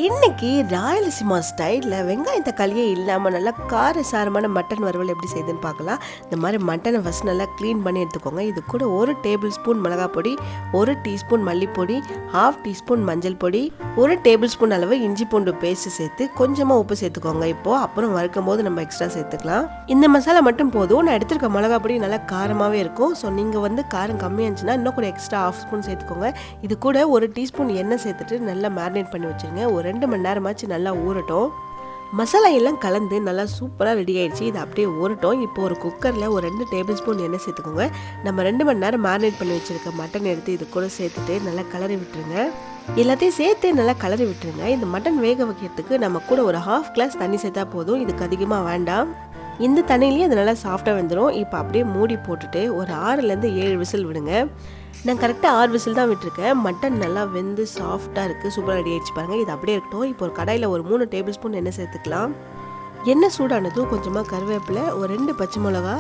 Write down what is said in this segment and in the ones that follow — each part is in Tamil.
இன்னைக்கு ராயலசீமா ஸ்டைலில் வெங்காயம் தக்காளியே இல்லாமல் நல்லா காரசாரமான மட்டன் வறுவல் எப்படி செய்யுதுன்னு பார்க்கலாம். இந்த மாதிரி மட்டனை ஃபஸ்ட் நல்லா க்ளீன் பண்ணி எடுத்துக்கோங்க. இது கூட 1 டேபிள் ஸ்பூன் மிளகாய் பொடி, 1 டீஸ்பூன் மல்லிப்பொடி, 1/2 டீஸ்பூன் மஞ்சள் பொடி, 1 டேபிள் ஸ்பூன் அளவு இஞ்சி பூண்டு பேஸ்ட் சேர்த்து கொஞ்சமாக உப்பு சேர்த்துக்கோங்க. இப்போது அப்புறம் வறுக்கும் போது நம்ம எக்ஸ்ட்ரா சேர்த்துக்கலாம். இந்த மசாலா மட்டும் போதும். நான் எடுத்துருக்க மிளகாய் பொடி நல்லா காரமாகவே இருக்கும். ஸோ நீங்கள் காரம் கம்மியாக இருந்துச்சுன்னா இன்னும் கூட எக்ஸ்ட்ரா 1/2 ஸ்பூன் சேர்த்துக்கோங்க. இது கூட 1 டீஸ்பூன் எண்ணெய் சேர்த்துட்டு நல்லா மேரினேட் பண்ணி வச்சுருங்க. ஒரு 2 மணி நேரமாச்சு நல்லா ஊறட்டும். மசாலா எல்லாம் கலந்து நல்லா சூப்பராக ரெடி ஆயிடுச்சு. இது அப்படியே ஊறட்டும். இப்போ ஒரு குக்கரில் ஒரு 2 டேபிள் ஸ்பூன் எண்ணெய் சேர்த்துக்கோங்க. நம்ம 2 மணி நேரம் மேரினேட் பண்ணி வச்சுருக்க மட்டன் எடுத்து இது கூட சேர்த்துட்டு நல்லா கலரி விட்டுருங்க. எல்லாத்தையும் சேர்த்து நல்லா கலரி விட்டுருங்க. இந்த மட்டன் வேக வைக்கிறதுக்கு நம்ம கூட ஒரு 1/2 கிளாஸ் தண்ணி சேர்த்தா போதும். இதுக்கு அதிகமாக வேண்டாம். இந்த தண்ணியிலேயே அது நல்லா சாஃப்டாக வெந்துடும். இப்போ அப்படியே மூடி போட்டுட்டு ஒரு 6லேருந்து 7 விசில் விடுங்க. நான் கரெக்டாக 6 விசில் தான் விட்டுருக்கேன். மட்டன் நல்லா வெந்து சாஃப்டாக இருக்குது. சூப்பராக ரெடி ஆகிடுச்சு பாருங்கள். இது அப்படியே இருக்கட்டும். இப்போ ஒரு கடாயில் ஒரு 3 டேபிள் ஸ்பூன் எண்ணெய் சேர்த்துக்கலாம். எண்ணெய் சூடானதும் கொஞ்சமாக கருவேப்பிலை, ஒரு 2 பச்சை மிளகா,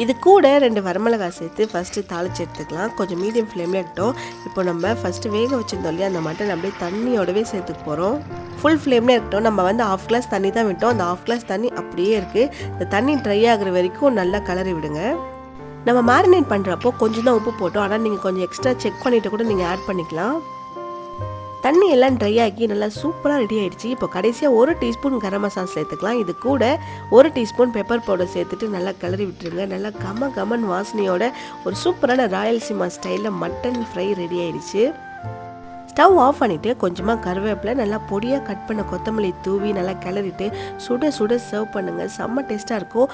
இது கூட 2 வரமிளகாய் சேர்த்து ஃபஸ்ட்டு தாளித்து எடுத்துக்கலாம். கொஞ்சம் மீடியம் ஃப்ளேமில் இருக்கட்டும். இப்போ நம்ம ஃபஸ்ட்டு வேக வச்சுருந்தோம் இல்லையா, அந்த மட்டன் அப்படியே தண்ணியோடவே சேர்த்துக்க போகிறோம். ஃபுல் ஃப்ளேம்லேயே இருக்கட்டும். நம்ம 1/2 கிளாஸ் தண்ணி தான் விட்டோம். அந்த 1/2 கிளாஸ் தண்ணி அப்படியே இருக்குது. இந்த தண்ணி ட்ரை ஆகிற வரைக்கும் நல்லா கலரி விடுங்க. நம்ம மேரினேட் பண்ணுறப்போ கொஞ்சம் தான் உப்பு போட்டோம். ஆனால் நீங்கள் கொஞ்சம் எக்ஸ்ட்ரா செக் பண்ணிவிட்டு கூட நீங்கள் ஆட் பண்ணிக்கலாம். தண்ணி எல்லாம் ட்ரை ஆகி நல்லா சூப்பராக ரெடி ஆகிடுச்சு. இப்போ கடைசியாக 1 டீஸ்பூன் கரம் மசாலா சேர்த்துக்கலாம். இது கூட 1 டீஸ்பூன் பெப்பர் பவுடர் சேர்த்துட்டு நல்லா கிளறி விட்டுருங்க. நல்லா கமன் வாசனையோட ஒரு சூப்பரான ராயலசீமா ஸ்டைலில் மட்டன் ஃப்ரை ரெடி ஆகிடுச்சு. ஸ்டவ் ஆஃப் பண்ணிவிட்டு கொஞ்சமாக கருவேப்பிலை, நல்லா பொடியாக கட் பண்ண கொத்தமல்லி தூவி நல்லா கிளறிட்டு சுட சுட சர்வ் பண்ணுங்கள். செம்ம டேஸ்ட்டாக இருக்கும்.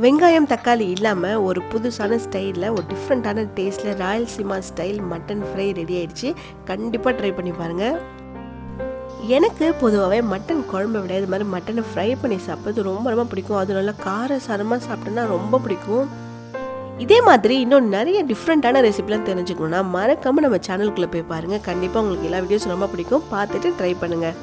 வெங்காயம் தக்காளி இல்லாமல் ஒரு புதுசான ஸ்டைலில் ஒரு டிஃப்ரெண்ட்டான டேஸ்ட்டில் Rayalaseema style mutton fry ready ஆகிடுச்சு. கண்டிப்பாக ட்ரை பண்ணி பாருங்கள். எனக்கு பொதுவாகவே மட்டன் குழம்பை விட இது மாதிரி மட்டனை ஃப்ரை பண்ணி சாப்பிட்றது ரொம்ப ரொம்ப பிடிக்கும். அது நல்லா காரசாரமாக சாப்பிட்டோன்னா ரொம்ப பிடிக்கும். இதே மாதிரி இன்னும் நிறைய டிஃப்ரெண்ட்டான ரெசிபிலாம் தெரிஞ்சுக்கணுன்னா மறக்காமல் நம்ம சேனலுக்குள்ளே போய் பாருங்கள். கண்டிப்பாக உங்களுக்கு எல்லா வீடியோஸும் ரொம்ப பிடிக்கும். பார்த்துட்டு ட்ரை பண்ணுங்கள்.